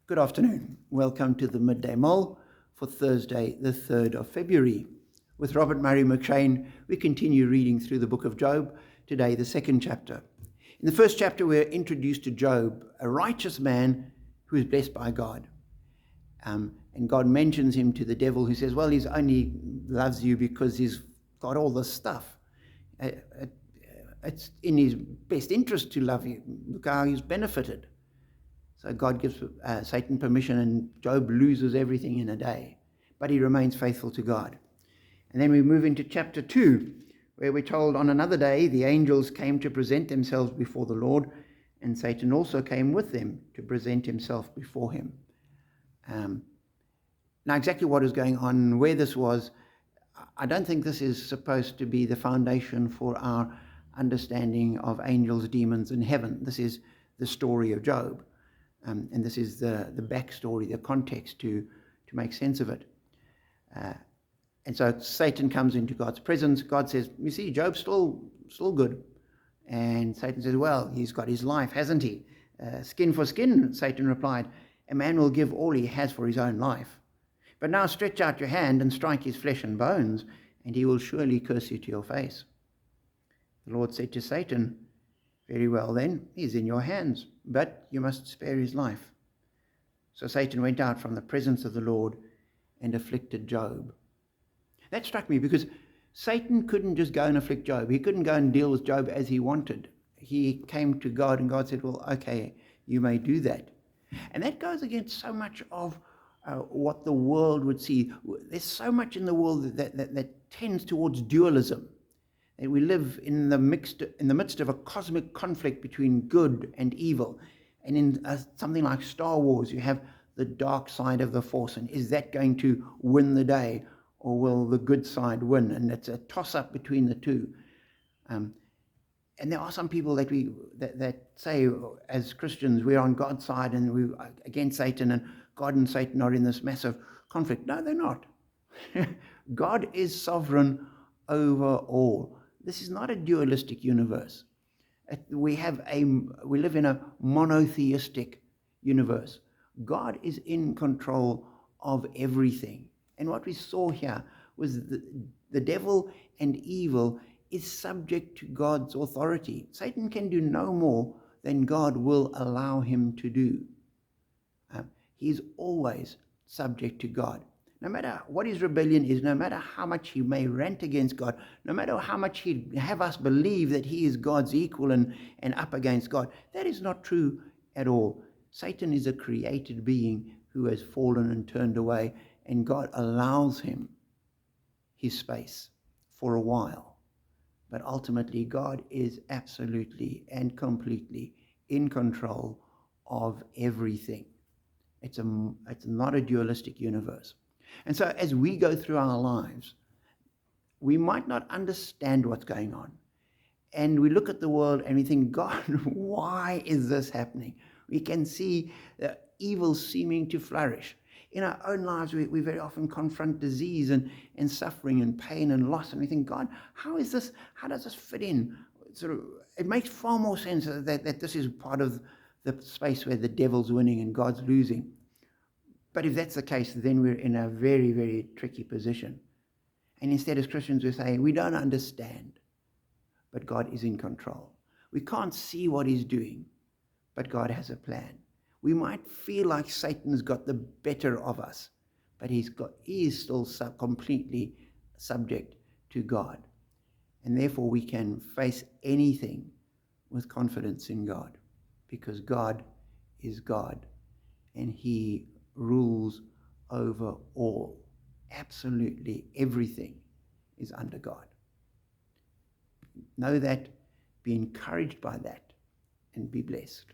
Good afternoon. Welcome to the Midday Mull for Thursday, the 3rd of February. With Robert Murray McShane, we continue reading through the book of Job, today the second chapter. In the first chapter, we're introduced to Job, a righteous man who is blessed by God. And God mentions him to the devil, who says, well, he only loves you because he's got all this stuff. It's in his best interest to love you. Look how he's benefited. So God gives Satan permission, and Job loses everything in a day. But he remains faithful to God. And then we move into chapter 2, where we're told on another day the angels came to present themselves before the Lord, and Satan also came with them to present himself before him. Now exactly what is going on, where this was, I don't think this is supposed to be the foundation for our understanding of angels, demons, and heaven. This is the story of Job. And this is the backstory, the context to make sense of it. And so Satan comes into God's presence. God says, you see, Job's still good. And Satan says, well, he's got his life, hasn't he? Skin for skin, Satan replied. A man will give all he has for his own life. But now stretch out your hand and strike his flesh and bones, and he will surely curse you to your face. The Lord said to Satan, very well then, he's in your hands, but you must spare his life. So Satan went out from the presence of the Lord and afflicted Job. That struck me because Satan couldn't just go and afflict Job. He couldn't go and deal with Job as he wanted. He came to God, and God said, well, okay, you may do that. And that goes against so much of what the world would see. There's so much in the world that tends towards dualism. And we live in the midst of a cosmic conflict between good and evil. And in something like Star Wars, you have the dark side of the Force. And is that going to win the day, or will the good side win? And it's a toss-up between the two. And there are some people that say, as Christians, we're on God's side and we're against Satan, and God and Satan are in this massive conflict. No, they're not. God is sovereign over all. This is not a dualistic universe. We live in a monotheistic universe. God is in control of everything. And what we saw here was the devil and evil is subject to God's authority. Satan can do no more than God will allow him to do. He's always subject to God. No matter what his rebellion is, no matter how much he may rant against God, no matter how much he'd have us believe that he is God's equal and up against God, that is not true at all. Satan is a created being who has fallen and turned away, and God allows him his space for a while. But ultimately, God is absolutely and completely in control of everything. It's not a dualistic universe. And so as we go through our lives, we might not understand what's going on. And we look at the world and we think, God, why is this happening? We can see evil seeming to flourish. In our own lives, we very often confront disease and suffering and pain and loss. And we think, God, how does this fit in? It makes far more sense that this is part of the space where the devil's winning and God's losing. But if that's the case, then we're in a very, very tricky position. And instead, as Christians, we say, we don't understand, but God is in control. We can't see what he's doing, but God has a plan. We might feel like Satan's got the better of us, but he is still completely subject to God. And therefore, we can face anything with confidence in God, because God is God, and he rules over all. Absolutely everything is under God. Know that, be encouraged by that, and be blessed.